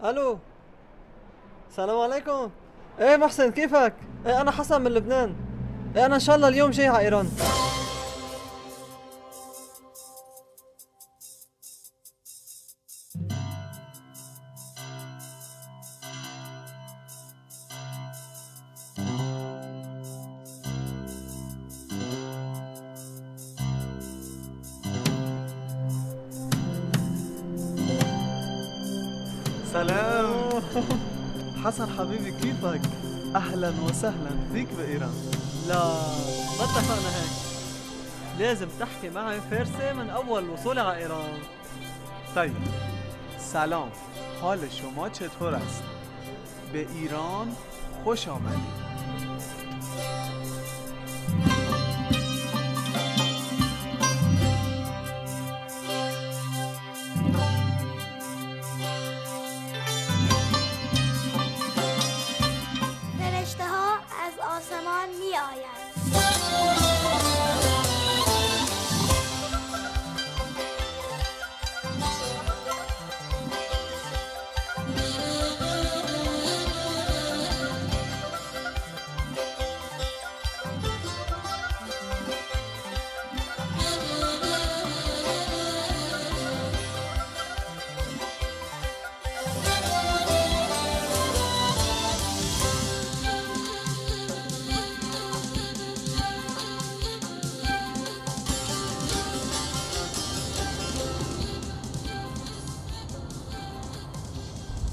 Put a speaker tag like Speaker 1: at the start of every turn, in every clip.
Speaker 1: الو. السلام عليكم. ايه محسن كيفك؟ ايه انا حسن من لبنان. ايه انا ان شاء الله اليوم جاي على ايران.
Speaker 2: سلام. حسن حبيبي كيفك؟ أهلا وسهلا فيك بإيران.
Speaker 1: لا، ما اتفقنا هيك. لازم تحكي معي فارسي من اول وصولي على ايران.
Speaker 2: طيب، سلام، حال شما چطور است؟ به ایران خوش آمدید.
Speaker 3: فرشته ها از آسمان می آیند.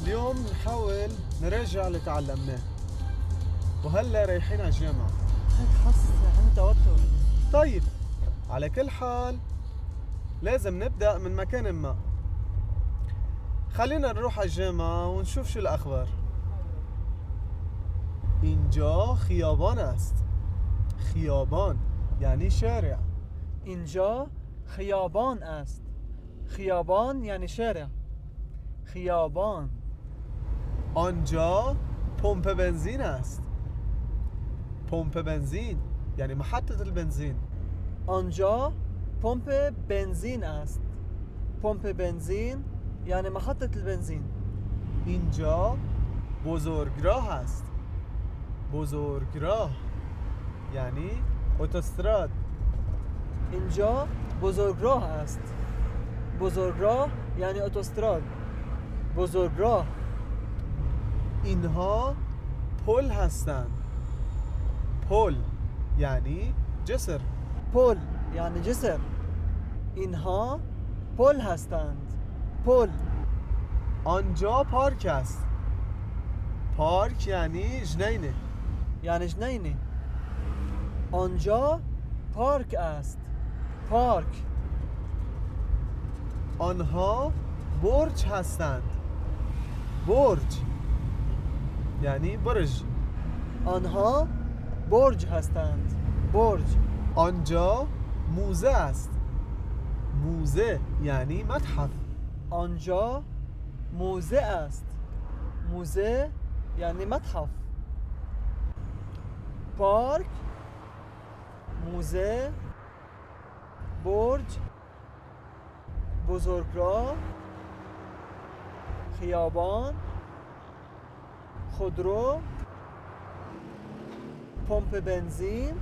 Speaker 2: اليوم نحاول نرجع اللي تعلمناه، وهلا رايحين على الجامعة.
Speaker 1: هيك حاسس عندي توتر.
Speaker 2: طيب، على كل حال لازم نبدأ من مكان ما. خلينا نروح على الجامعة ونشوف شو الأخبار. اینجا خیابان است. خیابان یعنی شارع.
Speaker 1: اینجا خیابان است. خیابان یعنی شارع. خیابان.
Speaker 2: آنجا پمپ بنزین است. پمپ بنزین یعنی محطة البنزین.
Speaker 1: آنجا پمپ بنزین است. پمپ بنزین یعنی محطة البنزین.
Speaker 2: اینجا بزرگراه است. بزرگراه یعنی اتوستراد.
Speaker 1: اینجا بزرگراه است. بزرگراه یعنی اتوستراد. بزرگراه.
Speaker 2: اینها پل هستند. پل یعنی جسر.
Speaker 1: پل یعنی جسر. اینها پل هستند. پل.
Speaker 2: آنجا پارک است. پارک یعنی جنینه.
Speaker 1: یعنی جنینه. آنجا پارک است. پارک.
Speaker 2: آنها برج هستند. برج یعنی برج.
Speaker 1: آنها برج هستند. برج.
Speaker 2: آنجا موزه است. موزه یعنی متحف.
Speaker 1: آنجا موزه است. موزه یعنی متحف. پارک، موزه، برج، بزرگراه، خیابان، خودرو، پمپ بنزین،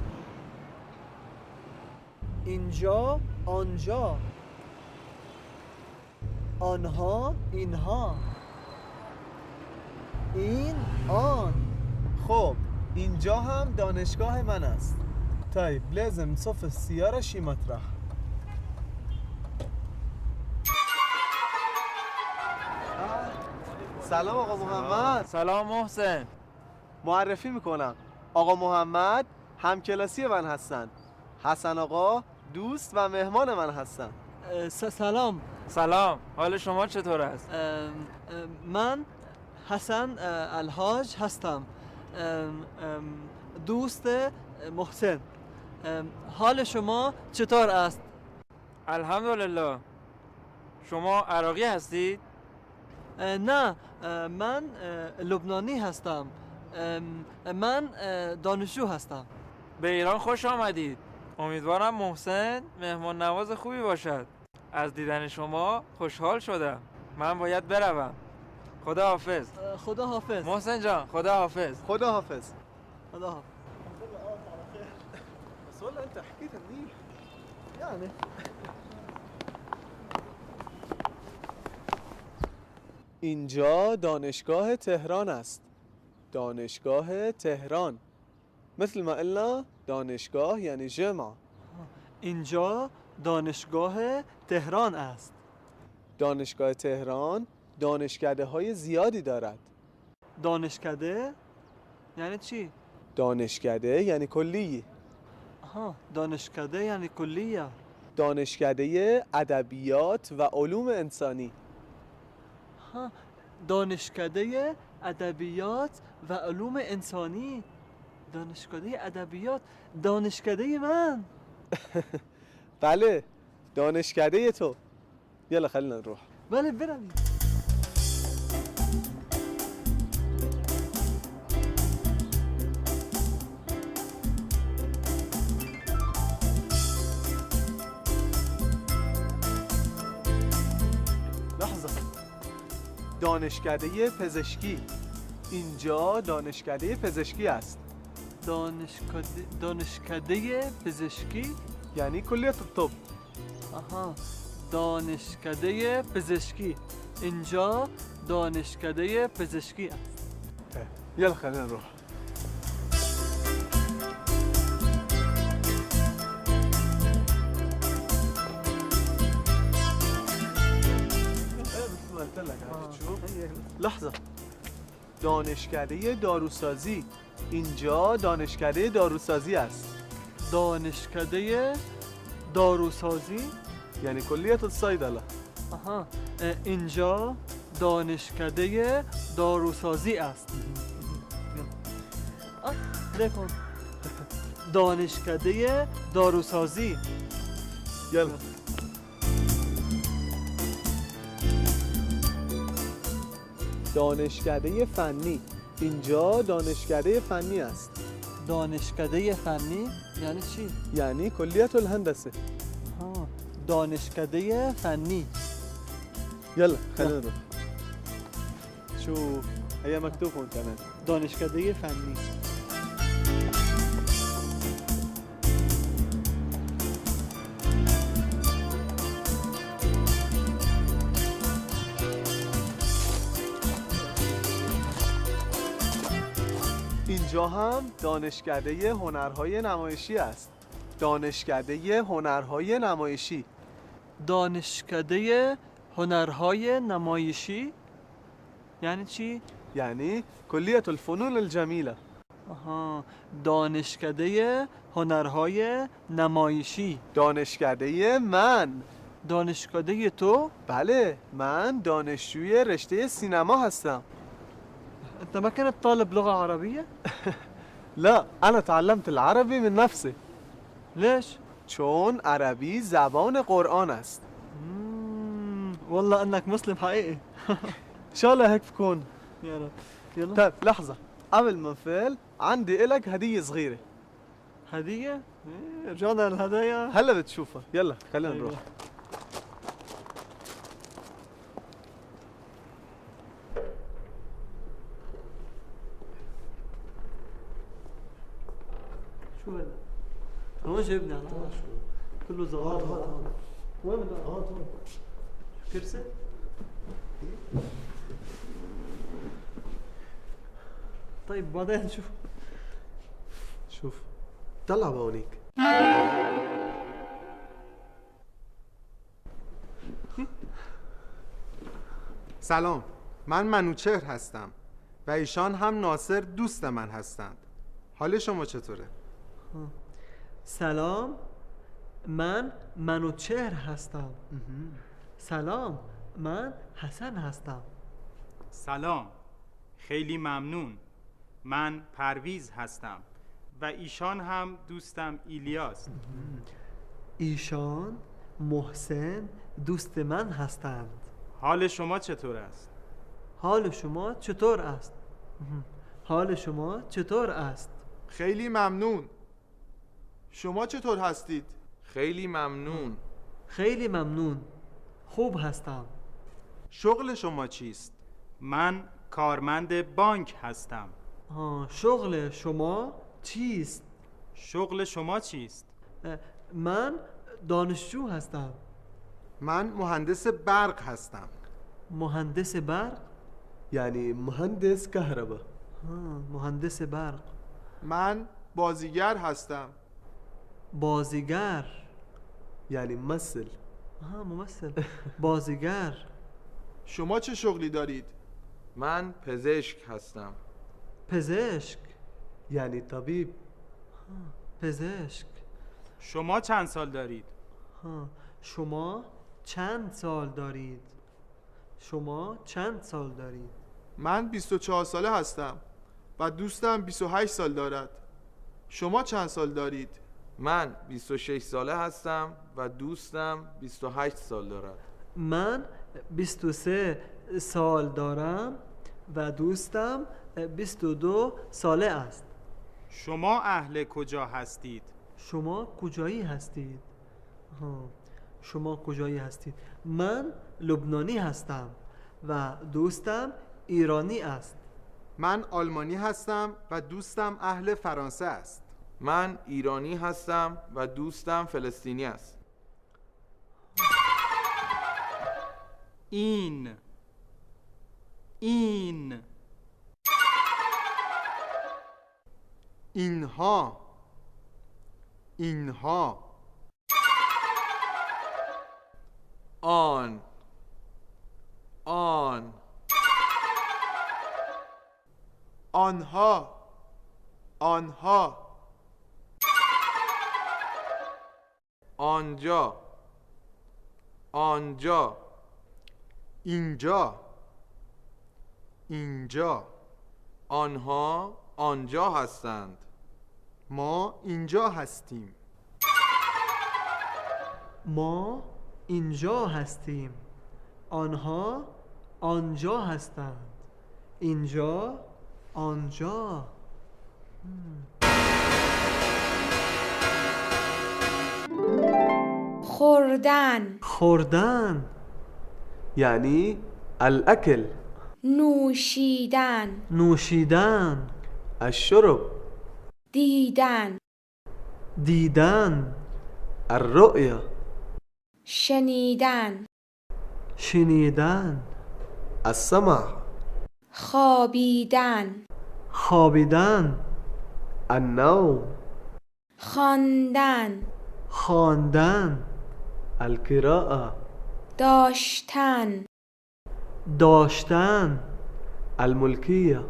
Speaker 1: اینجا، آنجا، آنها، اینها، این، آن.
Speaker 2: خب اینجا هم دانشگاه من است. طيب لازم نصف السيارة شي مطرح. سلام آقا محمد.
Speaker 4: سلام محسن.
Speaker 2: معرفی میکنم، آقا محمد همکلاسی من هستن. حسن آقا دوست و مهمان من هستن.
Speaker 1: سلام.
Speaker 4: سلام، حال شما چطور است؟
Speaker 1: من حسن الحاج هستم. دوست محسن. حال شما چطور است؟
Speaker 4: الحمدلله. شما عراقی هستید؟
Speaker 1: نه، من لبنانی هستم. من دانشجو هستم.
Speaker 4: به ایران خوش آمدید. امیدوارم محسن مهمان نواز خوبی باشد. از دیدن شما خوشحال شدم. من باید بروم. خدا حافظ.
Speaker 1: خدا حافظ.
Speaker 4: محسن جان خدا حافظ.
Speaker 2: خدا حافظ.
Speaker 1: خدا حافظ.
Speaker 2: بس والله انت حكيت منيح
Speaker 1: يعني
Speaker 2: اینجا دانشگاه تهران است. دانشگاه تهران. مثل ما قلنا دانشگاه یعنی جامعه.
Speaker 1: اینجا دانشگاه تهران است.
Speaker 2: دانشگاه تهران دانشکده های زیادی دارد.
Speaker 1: دانشکده یعنی چی؟
Speaker 2: دانشکده یعنی کلیه.
Speaker 1: آها، دانشکده یعنی کلیه.
Speaker 2: دانشکده ادبیات و علوم انسانی.
Speaker 1: ها، دانشکده ادبیات و علوم انسانی. دانشکده ادبیات، دانشکده من.
Speaker 2: بله، دانشکده تو. يلا خلينا نروح.
Speaker 1: بله برویم.
Speaker 2: لحظه. دانشکده پزشکی. اینجا دانشکده پزشکی است.
Speaker 1: دانشکده پزشکی
Speaker 2: یعنی کلیه الطب.
Speaker 1: آها، دانشکده پزشکی. اینجا دانشکده پزشکی است.
Speaker 2: يلا خلينا نروح. لحظه. دانشکده داروسازی. اینجا دانشکده داروسازی است.
Speaker 1: دانشکده داروسازی
Speaker 2: یعنی کلیه الصیدله.
Speaker 1: آها، اینجا دانشکده داروسازی است. نکن. دانشکده داروسازی.
Speaker 2: يلا. دانشکده فنی. اینجا دانشکده فنی است.
Speaker 1: دانشکده فنی یعنی چی؟
Speaker 2: یعنی کلیه الهندسه.
Speaker 1: آها، دانشکده فنی.
Speaker 2: يلا خلينا نروح. شوف هي مكتوب هون كمان.
Speaker 1: دانشکده فنی.
Speaker 2: اینجا هم دانشکده هنرهای نمایشی است. دانشکده هنرهای نمایشی.
Speaker 1: دانشکده هنرهای نمایشی یعنی چی؟
Speaker 2: یعنی کلیه الفنون الجمیله.
Speaker 1: آها، دانشکده هنرهای نمایشی.
Speaker 2: دانشکده من.
Speaker 1: دانشکده تو؟
Speaker 2: بله، من دانشجوی رشته سینما هستم.
Speaker 1: انت ما كنت طالب لغة عربية؟
Speaker 2: لا، أنا تعلمت العربي من نفسي.
Speaker 1: ليش؟
Speaker 2: چون عربی زبان قرآن است.
Speaker 1: والله انك مسلم حقيقي.
Speaker 2: إن شاء الله هيك بكون.
Speaker 1: يا رب. يلا.
Speaker 2: طيب لحظة، قبل ما نفل عندي إلك هدية صغيرة.
Speaker 1: هدية؟ رجعنا للهدايا.
Speaker 2: هلا بتشوفها. يلا خلينا نروح.
Speaker 1: شو هذا؟ هون جايبني على طول. كله زغار. وين بدك؟ طول. كرسي؟ طيب بعدين نشوف.
Speaker 2: شوف طلع بهونيك.
Speaker 5: سلام، من منوچهر هستم و ایشان هم ناصر دوست من هستند. حال شما چطوره؟
Speaker 1: سلام، من منوچهر هستم. سلام، من حسن هستم.
Speaker 6: سلام، خیلی ممنون. من پرویز هستم و ایشان هم دوستم ایلیاس.
Speaker 1: ایشان محسن دوست من هستند.
Speaker 6: حال شما چطور است؟
Speaker 1: حال شما چطور است؟ حال شما چطور است؟
Speaker 5: خیلی ممنون. شما چطور هستید؟
Speaker 7: خیلی ممنون.
Speaker 1: خیلی ممنون. خوب هستم.
Speaker 5: شغل شما چیست؟
Speaker 6: من کارمند بانک هستم.
Speaker 1: شغل شما چیست؟
Speaker 6: شغل شما چیست؟
Speaker 1: من دانشجو هستم.
Speaker 5: من مهندس برق هستم.
Speaker 1: مهندس برق؟
Speaker 2: یعنی مهندس کهربا.
Speaker 1: مهندس برق.
Speaker 7: من بازیگر هستم.
Speaker 1: بازیگر
Speaker 2: یعنی ممثل.
Speaker 1: ممثل. بازیگر.
Speaker 7: شما چه شغلی دارید؟ من پزشک هستم.
Speaker 1: پزشک.
Speaker 2: یعنی طبیب.
Speaker 1: پزشک.
Speaker 6: شما چند سال دارید؟
Speaker 1: شما چند سال دارید؟ شما چند سال دارید؟
Speaker 7: من 24 ساله هستم و دوستم 28 سال دارد. شما چند سال دارید؟ من 26 ساله هستم و دوستم 28 سال دارد.
Speaker 1: من 23 سال دارم و دوستم 22 ساله است.
Speaker 6: شما اهل کجا هستید؟
Speaker 1: شما کجایی هستید؟ شما کجایی هستید؟ من لبنانی هستم و دوستم ایرانی است.
Speaker 5: من آلمانی هستم و دوستم اهل فرانسه است.
Speaker 7: من ایرانی هستم و دوستم فلسطینی است.
Speaker 6: این
Speaker 5: اینها
Speaker 7: آن
Speaker 5: آنها
Speaker 7: آنجا
Speaker 5: اینجا
Speaker 7: آنها آنجا هستند.
Speaker 5: ما اینجا هستیم.
Speaker 1: ما اینجا هستیم. آنها آنجا هستند. اینجا آنجا. خوردن.
Speaker 2: یعنی الاکل.
Speaker 1: نوشیدن.
Speaker 2: الشرب.
Speaker 1: دیدن.
Speaker 2: الرؤية.
Speaker 3: شنیدن.
Speaker 2: السمع.
Speaker 3: خوابیدن.
Speaker 2: النوم.
Speaker 1: خواندن.
Speaker 2: القراءة.
Speaker 1: داشتن.
Speaker 2: الملكية.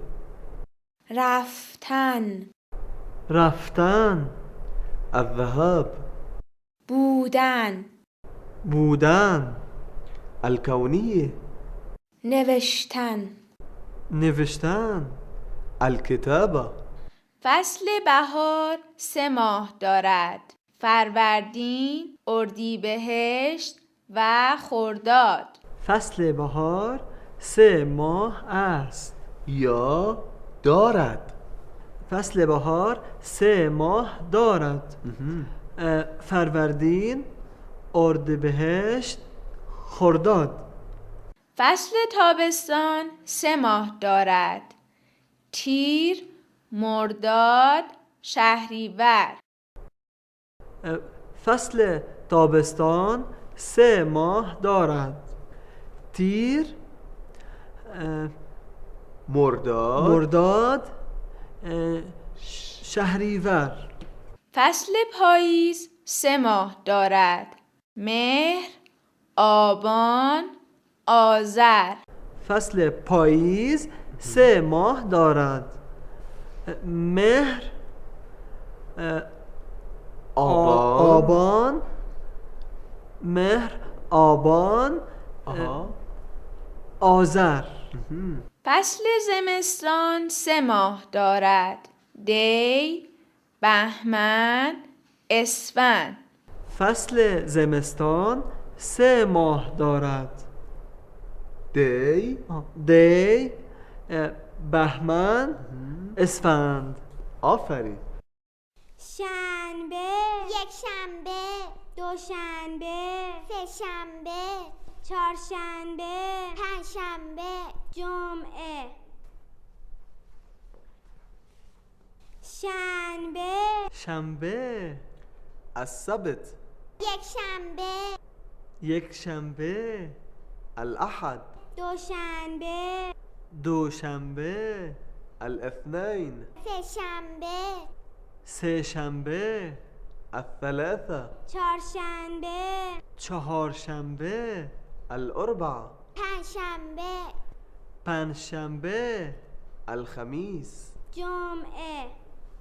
Speaker 1: رفتن.
Speaker 2: الذهاب.
Speaker 1: بودن.
Speaker 2: الكونية.
Speaker 1: نوشتن.
Speaker 2: الكتابة.
Speaker 8: فصل بهار 3 ماه دارد: فروردین، اردیبهشت و خرداد.
Speaker 1: فصل بهار 3 ماه است.
Speaker 2: یا دارد.
Speaker 1: فصل بهار 3 ماه دارد. فروردین، اردیبهشت، خرداد.
Speaker 8: فصل تابستان 3 ماه دارد: تیر، مرداد، شهریور.
Speaker 1: فصل تابستان 3 ماه دارد: تیر، مرداد، شهریور.
Speaker 8: فصل پاییز 3 ماه دارد: مهر، آبان، آذر.
Speaker 1: فصل پاییز 3 ماه دارد: مهر، آبان، آذر.
Speaker 8: فصل زمستان 3 ماه دارد: دی، بهمن، اسفند.
Speaker 1: فصل زمستان 3 ماه دارد: دی، بهمن، اسفند.
Speaker 2: آفرین.
Speaker 3: شنبه، یک شنبه، دوشنبه، سه شنبه، چهارشنبه، پنجشنبه، جمعه، شنبه،
Speaker 1: شنبه،
Speaker 2: السبت،
Speaker 3: یکشنبه،
Speaker 1: یکشنبه،
Speaker 2: الأحد،
Speaker 3: دوشنبه،
Speaker 1: دوشنبه،
Speaker 2: الاثنين،
Speaker 3: سهشنبه،
Speaker 1: سهشنبه،
Speaker 2: الثلاثة،
Speaker 3: چهارشنبه،
Speaker 1: چهارشنبه،
Speaker 2: الأربعة،
Speaker 3: پنجشنبه،
Speaker 1: پنجشنبه،
Speaker 2: الخميس،
Speaker 3: جمعه.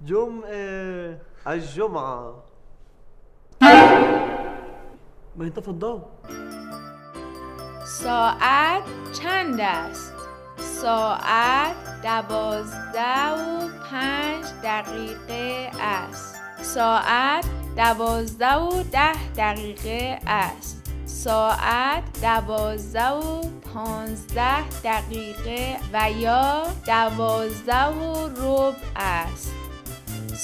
Speaker 1: جمعه.
Speaker 2: الجمعة.
Speaker 1: ما ينطفي الضوء.
Speaker 8: ساعت چند است؟ ساعت 12:05 است. ساعت 12:10 است. ساعت 12:15 و یا 12:15 است.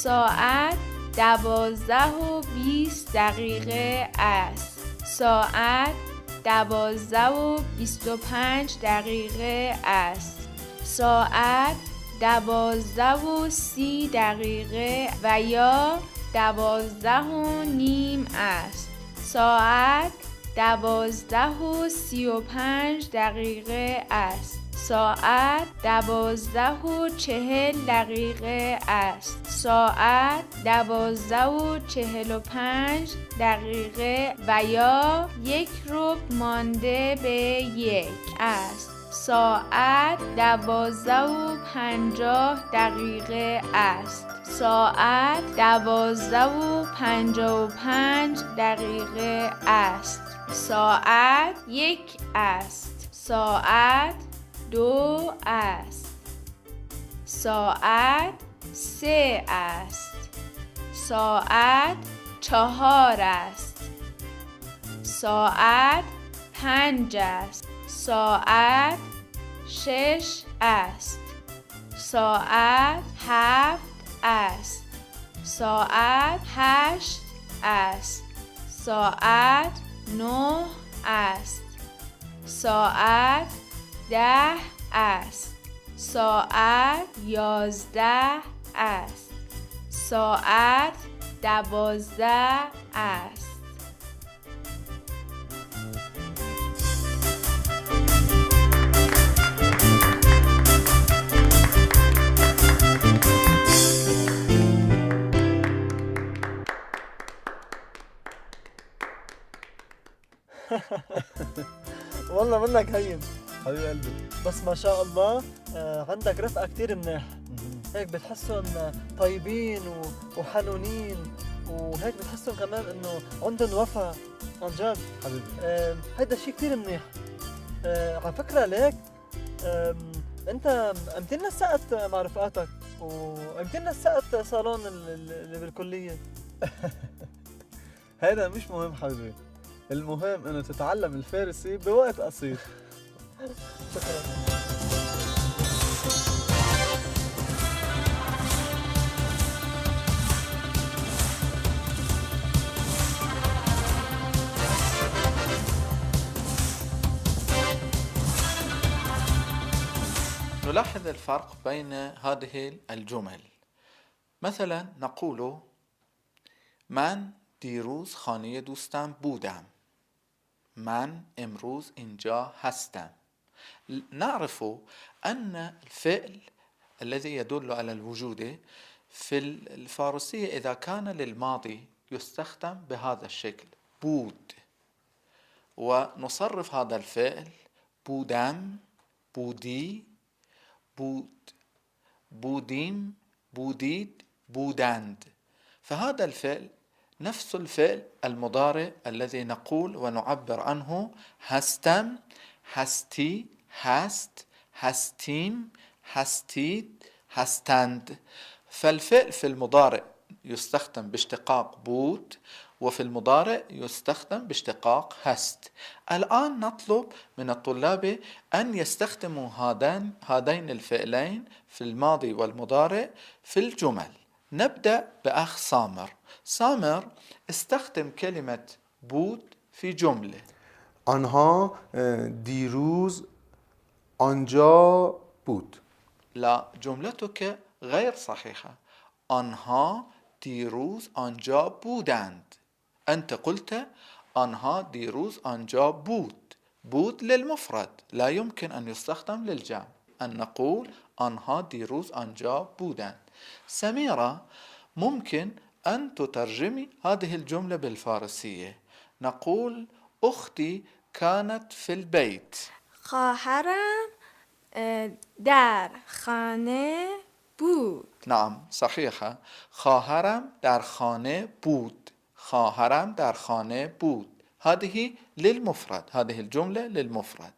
Speaker 8: ساعت 12:20 است. ساعت 12:25 است. ساعت 12:30 و یا 12:30 است. ساعت 12:35 است. ساعت 12:40 است. ساعت 12:45 و یا 1 مانده به 1 است. ساعت 12:50 است. ساعت 12:55 است. ساعت 1 است. ساعت 2 است. ساعت 3 است. ساعت 4 است. ساعت 5 است. ساعت 6 است. ساعت 7 است. ساعت 8 است. ساعت 9 است. ساعت 10 است. ساعت 11 است. ساعت 12 است.
Speaker 1: والله منك هين حبيب قلبي، بس ما شاء الله عندك رفقة كتير منيح. هيك بتحسهم طيبين وحنونين، وهيك بتحسهم كمان انه عندهم وفا عن جد حبيبي. هيدا الشيء كتير منيح. على فكرة ليك انت امتى لنا سقت مع رفقاتك، وامتى لنا سقت صالون اللي بالكلية؟
Speaker 2: هذا مش مهم حبيبي، المهم انه تتعلم الفارسي بوقت قصير.
Speaker 1: شكرا.
Speaker 9: نلاحظ الفرق بين هذه الجمل. مثلا نقول من دیروز خانه دوستم بودم. من امروز اینجا هستم. نعرف أن الفعل الذي يدل على الوجود في الفارسية إذا كان للماضي يستخدم بهذا الشكل بود، ونصرف هذا الفعل بودم، بودي، بود، بوديم، بوديد، بودند. فهذا الفعل نفس الفعل المضارع الذي نقول ونعبر عنه هستم، هستی، هست، هستیم، هستید، هستند. فالفعل في المضارع يستخدم باشتقاق بود، وفي المضارع يستخدم باشتقاق هست. الآن نطلب من الطلاب أن يستخدموا هذين الفعلين في الماضي والمضارع في الجمل. نبدأ بأخ سامر. سامر استخدم كلمة بود في جملة.
Speaker 5: آنها دیروز آنجا بود.
Speaker 9: لا، جملتك غير صحيحة. آنها دیروز آنجا بودند. أنت قلت آنها دیروز آنجا بود. بود للمفرد، لا يمكن أن يستخدم للجمع. أن نقول آنها دیروز آنجا بودند. سميرة، ممكن أن تترجمي هذه الجملة بالفارسية. نقول أختي كانت في البيت.
Speaker 8: خواهرم در خانه بود.
Speaker 9: نعم صحيحة. خواهرم در خانه بود. خواهرم در خانه بود. هذه للمفرد، هذه الجملة للمفرد.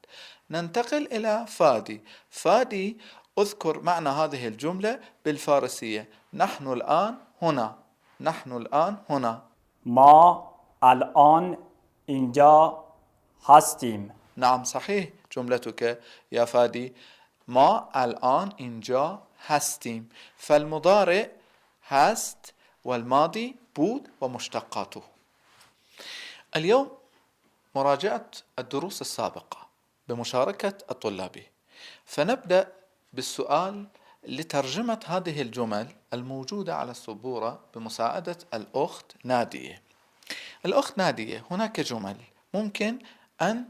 Speaker 9: ننتقل إلى فادي. فادي، اذكر معنى هذه الجملة بالفارسية. نحن الآن هنا. نحن الآن هنا.
Speaker 10: ما الآن اینجا هستیم.
Speaker 9: نعم صحيح جملتك يا فادي. ما الآن اینجا هستیم. فالمضارع هست والماضي بود ومشتقاته. اليوم مراجعة الدروس السابقة بمشاركة الطلاب. فنبدأ بالسؤال لترجمة هذه الجمل الموجودة على السبورة بمساعدة الأخت نادية. الأخت نادية، هناك جمل ممكن أن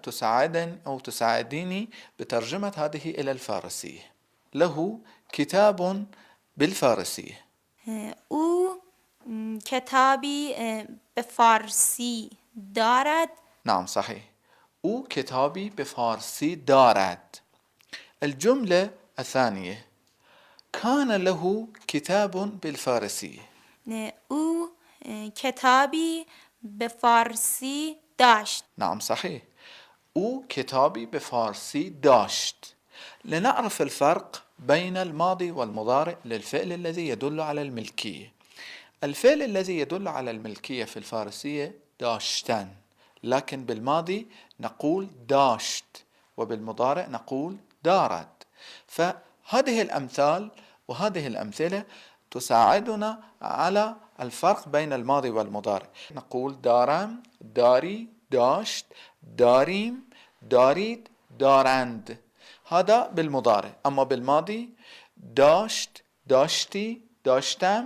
Speaker 9: تساعدني أو تساعديني بترجمة هذه إلى الفارسية. له كتاب بالفارسية.
Speaker 3: او کتابی به فارسی دارد.
Speaker 9: نعم صحيح. او کتابی به فارسی دارد. الجملة الثانية، كان له كتاب بالفارسية.
Speaker 3: او کتابی به فارسی داشت.
Speaker 9: نعم صحيح. او کتابی به فارسی داشت. لنعرف الفرق بين الماضي والمضارع للفعل الذي يدل على الملكية. الفعل الذي يدل على الملكية في الفارسية داشتن، لكن بالماضي نقول داشت وبالمضارع نقول دارد. فهذه الأمثال وهذه الأمثلة تساعدنا على الفرق بين الماضي والمضارع. نقول دارم، داري، داشت، داريم، داريد، دارند. هذا بالمضارع. أما بالماضي داشت، داشتي، داشتم،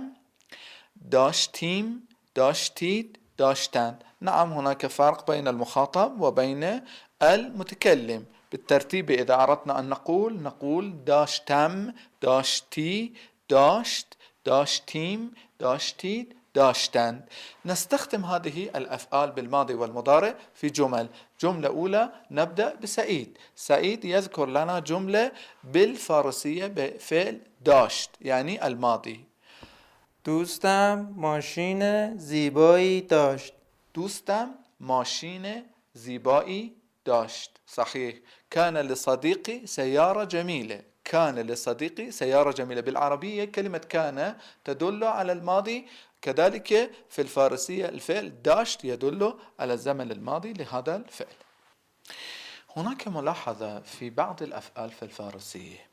Speaker 9: داشتيم، داشتيد، داشتن. نعم هناك فرق بين المخاطب وبين المتكلم. بالترتيب إذا أردنا أن نقول داشتم، داشتي، داشت، داشتيم، داشتيد، داشتن. نستخدم هذه الأفعال بالماضي والمضارع في جمل. جملة أولى نبدأ بسعيد. سعيد يذكر لنا جملة بالفارسية بفعل داشت يعني الماضي.
Speaker 4: دوستم ماشین زیبایی داشت.
Speaker 9: دوستم ماشین زیبایی داشت. صحيح. كان لصديقي سيارة جميلة. كان لصديقي سيارة جميلة. بالعربية كلمة كان تدل على الماضي، كذلك في الفارسية الفعل داشت يدل على الزمن الماضي لهذا الفعل. هناك ملاحظة في بعض الأفعال في الفارسية،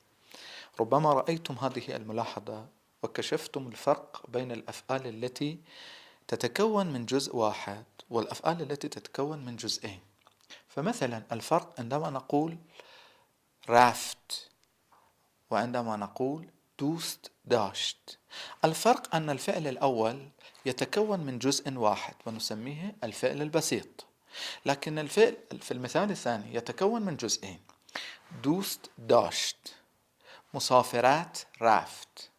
Speaker 9: ربما رأيتم هذه الملاحظة وكشفتم الفرق بين الأفعال التي تتكون من جزء واحد والأفعال التي تتكون من جزئين. فمثلا الفرق عندما نقول رفت وعندما نقول دوست داشت. الفرق أن الفعل الأول يتكون من جزء واحد ونسميه الفعل البسيط، لكن الفعل في المثال الثاني يتكون من جزئين. دوست داشت، مسافرات رفت،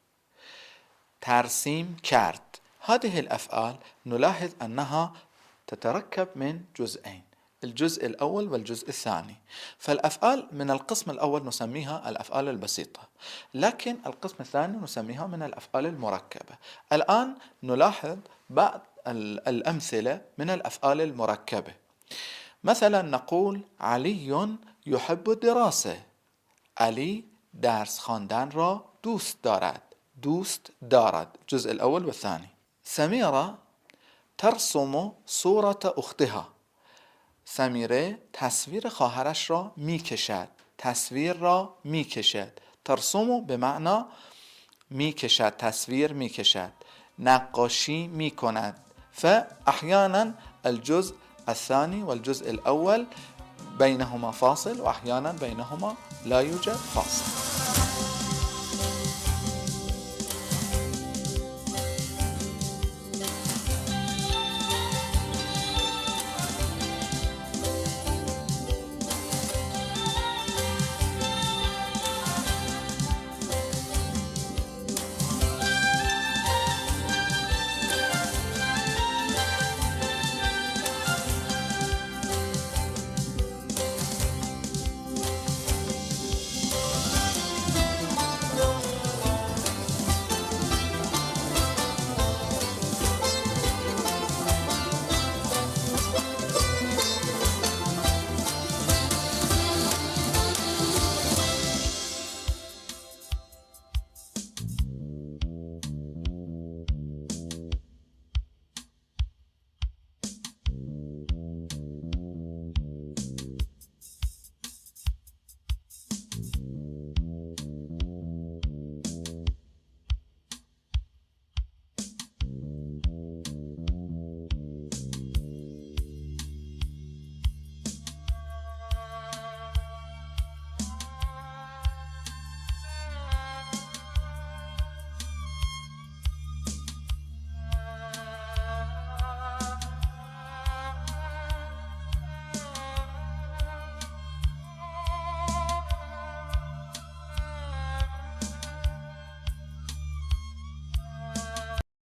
Speaker 9: ترسيم کرد. هذه الأفعال نلاحظ أنها تتركب من جزئين، الجزء الأول والجزء الثاني. فالأفعال من القسم الأول نسميها الأفعال البسيطة، لكن القسم الثاني نسميها من الأفعال المركبة. الآن نلاحظ بعض الأمثلة من الأفعال المركبة. مثلا نقول علي يحب الدراسة. علی درس خواندن را دوست دارد. دوست دارد الجزء الأول والثاني. سميرة ترسم صورة أختها. سمیره تصویر خواهرش را میکشد. تصویر را میکشد. ترسم به معنی میکشد، تصویر میکشد، نقاشی میکند. فأحيانا الجزء الثاني والجزء الأول بينهما فاصل، وأحيانا بينهما لا يوجد فاصل.